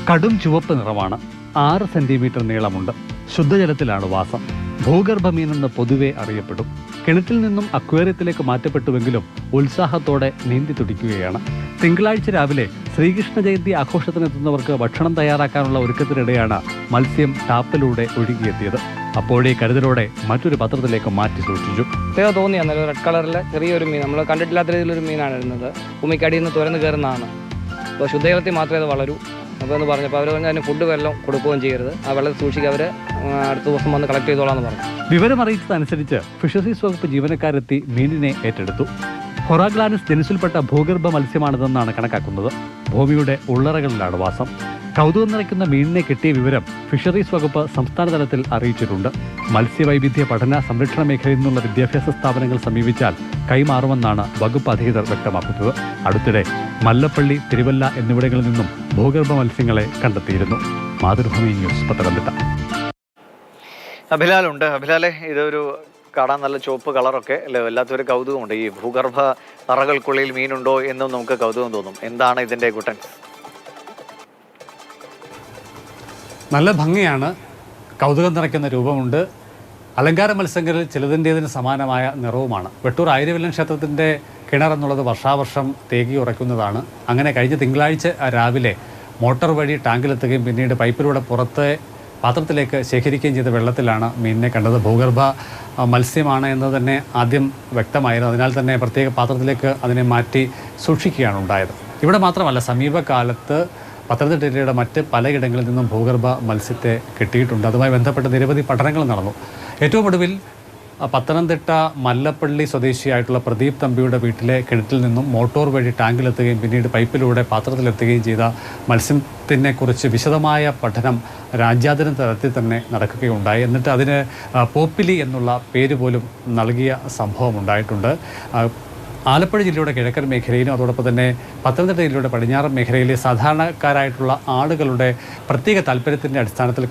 കടും ചുവപ്പ് നിറമാണ്. 6 സെന്റിമീറ്റർ നീളമുണ്ട്. ശുദ്ധജലത്തിലാണ് വാസം. ഭൂഗർഭമീനെന്ന് പൊതുവെ അറിയപ്പെടും. കിണറ്റിൽ നിന്നും അക്വേറിയത്തിലേക്ക് മാറ്റപ്പെട്ടുവെങ്കിലും ഉത്സാഹത്തോടെ നീന്തി തുടിക്കുകയാണ്. തിങ്കളാഴ്ച രാവിലെ ശ്രീകൃഷ്ണ ജയന്തി ആഘോഷത്തിനെത്തുന്നവർക്ക് ഭക്ഷണം തയ്യാറാക്കാനുള്ള ഒരുക്കത്തിനിടെയാണ് മത്സ്യം ടാപ്പിലൂടെ ഒഴുകിയെത്തിയത്. അപ്പോഴേ കരുതലോടെ മറ്റൊരു പത്രത്തിലേക്ക് മാറ്റി സൂക്ഷിച്ചു. തോന്നി അന്നേരം റെഡ് കളറിലെ ചെറിയൊരു മീൻ, നമ്മൾ കണ്ടിട്ടില്ലാത്ത രീതിയിലൊരു മീനാണ് ഇരുന്നത്. ഭൂമിക്കടിയിൽ നിന്ന് തുറന്ന് കയറുന്നതാണ്. അപ്പോൾ ശുദ്ധജലത്തിൽ മാത്രമേ അത് വളരൂ അപ്പോൾ എന്ന് പറഞ്ഞപ്പോൾ അവർ പറഞ്ഞാൽ അതിന് ഫുഡ് വെള്ളം കൊടുക്കുകയും ചെയ്യരുത്, ആ വെള്ളം സൂക്ഷിക്കുക, അവർ അടുത്ത ദിവസം വന്ന് കളക്ട് ചെയ്തോളാം എന്ന് പറഞ്ഞു. വിവരമറിയിച്ചതനുസരിച്ച് ഫിഷറീസ് വകുപ്പ് ജീവനക്കാരെത്തി മീനിനെ ഏറ്റെടുത്തു. ഹൊറാഗ്ലാനിസ് ജനുസിൽപ്പെട്ട ഭൂഗർഭ മത്സ്യമാണിതെന്നാണ് കണക്കാക്കുന്നത്. ഭൂമിയുടെ ഉള്ളറകളിലാണ് വാസം. കൗതുകം നിറയ്ക്കുന്ന മീനിനെ കിട്ടിയ വിവരം ഫിഷറീസ് വകുപ്പ് സംസ്ഥാന തലത്തിൽ അറിയിച്ചിട്ടുണ്ട്. മത്സ്യവൈവിധ്യ പഠന സംരക്ഷണ മേഖലയിൽ നിന്നുള്ള വിദ്യാഭ്യാസ സ്ഥാപനങ്ങൾ സമീപിച്ചാൽ കൈമാറുമെന്നാണ് വകുപ്പ് അധികൃതർ വ്യക്തമാക്കുന്നത്. അടുത്തിടെ മല്ലപ്പള്ളി, തിരുവല്ല എന്നിവിടങ്ങളിൽ നിന്നും ഭൂഗർഭ മത്സ്യങ്ങളെ കണ്ടെത്തിയിരുന്നു. മാതൃഭൂമി ന്യൂസ്, പത്തനംതിട്ട. അഭിലാലുണ്ട്. അഭിലാലെ, ഇതൊരു കാണാൻ നല്ല ചുവപ്പ് കളറൊക്കെ അല്ലേ, വല്ലാത്തൊരു കൗതുകമുണ്ട്. ഈ ഭൂഗർഭ തറകൾക്കുള്ളിൽ മീനുണ്ടോ എന്നും നമുക്ക് കൗതുകം തോന്നും. എന്താണ് ഇതിൻ്റെ കുട്ടൻ? നല്ല ഭംഗിയാണ്, കൗതുകം നിറയ്ക്കുന്ന രൂപമുണ്ട്. അലങ്കാര മത്സ്യങ്ങളിൽ ചിലതിൻ്റേതിന് സമാനമായ നിറവുമാണ്. വെട്ടൂർ ആയിരവില്ലൻ ക്ഷേത്രത്തിൻ്റെ കിണർ എന്നുള്ളത് വർഷാവർഷം തേകി ഉറയ്ക്കുന്നതാണ്. അങ്ങനെ കഴിഞ്ഞ തിങ്കളാഴ്ച രാവിലെ മോട്ടോർ വഴി ടാങ്കിലെത്തുകയും പിന്നീട് പൈപ്പിലൂടെ പുറത്തെ പാത്രത്തിലേക്ക് ശേഖരിക്കുകയും ചെയ്ത വെള്ളത്തിലാണ് മീനിനെ കണ്ടത്. ഭൂഗർഭ മത്സ്യമാണ് എന്ന് തന്നെ ആദ്യം വ്യക്തമായിരുന്നു. അതിനാൽ തന്നെ പ്രത്യേക പാത്രത്തിലേക്ക് അതിനെ മാറ്റി സൂക്ഷിക്കുകയാണ് ഉണ്ടായത്. ഇവിടെ മാത്രമല്ല, സമീപകാലത്ത് പത്തനംതിട്ട ജില്ലയുടെ മറ്റ് പലയിടങ്ങളിൽ നിന്നും ഭൂഗർഭ മത്സ്യത്തെ കിട്ടിയിട്ടുണ്ട്. അതുമായി ബന്ധപ്പെട്ട് നിരവധി പഠനങ്ങൾ നടന്നു. ഏറ്റവും ഒടുവിൽ പത്തനംതിട്ട മല്ലപ്പള്ളി സ്വദേശിയായിട്ടുള്ള പ്രദീപ് തമ്പിയുടെ വീട്ടിലെ കിണറ്റിൽ നിന്നും മോട്ടോർ വഴി ടാങ്കിലെത്തുകയും പിന്നീട് പൈപ്പിലൂടെ പാത്രത്തിലെത്തുകയും ചെയ്ത മത്സ്യത്തിനെക്കുറിച്ച് വിശദമായ പഠനം രാജ്യാന്തര തലത്തിൽ തന്നെ നടക്കുകയുണ്ടായി. എന്നിട്ട് അതിന് പോപ്പിലി എന്നുള്ള പേര് പോലും നൽകിയ സംഭവം ഉണ്ടായിട്ടുണ്ട്. ആലപ്പുഴ ജില്ലയുടെ കിഴക്കൻ മേഖലയിലും അതോടൊപ്പം തന്നെ പത്തനംതിട്ട ജില്ലയുടെ പടിഞ്ഞാറൻ മേഖലയിലെ സാധാരണക്കാരായിട്ടുള്ള ആളുകളുടെ പ്രത്യേക താല്പര്യത്തിൻ്റെ അടിസ്ഥാനത്തിൽ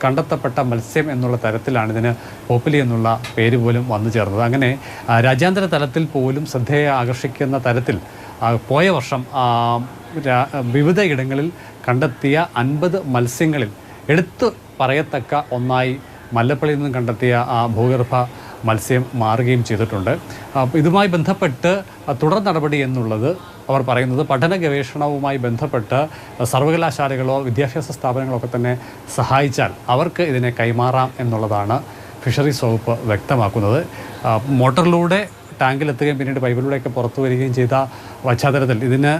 കണ്ടെത്തപ്പെട്ട മത്സ്യം എന്നുള്ള തരത്തിലാണ് ഇതിന് പോപ്പിലി എന്നുള്ള പേര് പോലും വന്നു ചേർന്നത്. അങ്ങനെ രാജ്യാന്തര തലത്തിൽ പോലും ശ്രദ്ധയെ ആകർഷിക്കുന്ന തരത്തിൽ പോയ വർഷം വിവിധ ഇടങ്ങളിൽ കണ്ടെത്തിയ 50 മത്സ്യങ്ങളിൽ എടുത്തു പറയത്തക്ക ഒന്നായി മല്ലപ്പള്ളിയിൽ നിന്നും കണ്ടെത്തിയ ആ ഭൂഗർഭ മത്സ്യം മാറുകയും ചെയ്തിട്ടുണ്ട്. ഇതുമായി ബന്ധപ്പെട്ട് തുടർ നടപടി എന്നുള്ളത് അവർ പറയുന്നത് പഠന ഗവേഷണവുമായി ബന്ധപ്പെട്ട് സർവകലാശാലകളോ വിദ്യാഭ്യാസ സ്ഥാപനങ്ങളോ ഒക്കെ തന്നെ സഹായിച്ചാൽ അവർക്ക് ഇതിനെ കൈമാറാം എന്നുള്ളതാണ് ഫിഷറീസ് വകുപ്പ് വ്യക്തമാക്കുന്നത്. മോട്ടറിലൂടെ ടാങ്കിലെത്തുകയും പിന്നീട് പൈപ്പിലൂടെയൊക്കെ പുറത്തു വരികയും ചെയ്ത പശ്ചാത്തലത്തിൽ ഇതിന്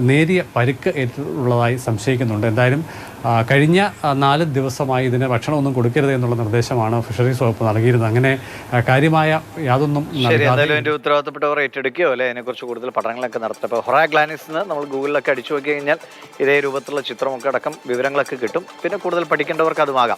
നേരിയ പരിക്ക് ഏറ്റുള്ളതായി സംശയിക്കുന്നുണ്ട്. എന്തായാലും കഴിഞ്ഞ 4 ദിവസമായി ഇതിന് ഭക്ഷണമൊന്നും കൊടുക്കരുത് എന്നുള്ള നിർദ്ദേശമാണ് ഫിഷറീസ് വകുപ്പ് നൽകിയിരുന്നത്. അങ്ങനെ കാര്യമായ യാതൊന്നും അതിൻ്റെ ഉത്തരവാദിത്തപ്പെട്ടവർ ഏറ്റെടുക്കുകയോ അല്ലെ അതിനെക്കുറിച്ച് കൂടുതൽ പഠനങ്ങളൊക്കെ നടത്തും. അപ്പോൾ ഹൊറാഗ്ലാനിസ് നമ്മൾ ഗൂഗിളിലൊക്കെ അടിച്ചു നോക്കി കഴിഞ്ഞാൽ ഇതേ രൂപത്തിലുള്ള ചിത്രമൊക്കെ അടക്കം വിവരങ്ങളൊക്കെ കിട്ടും. പിന്നെ കൂടുതൽ പഠിക്കേണ്ടവർക്ക് അതുമാകാം.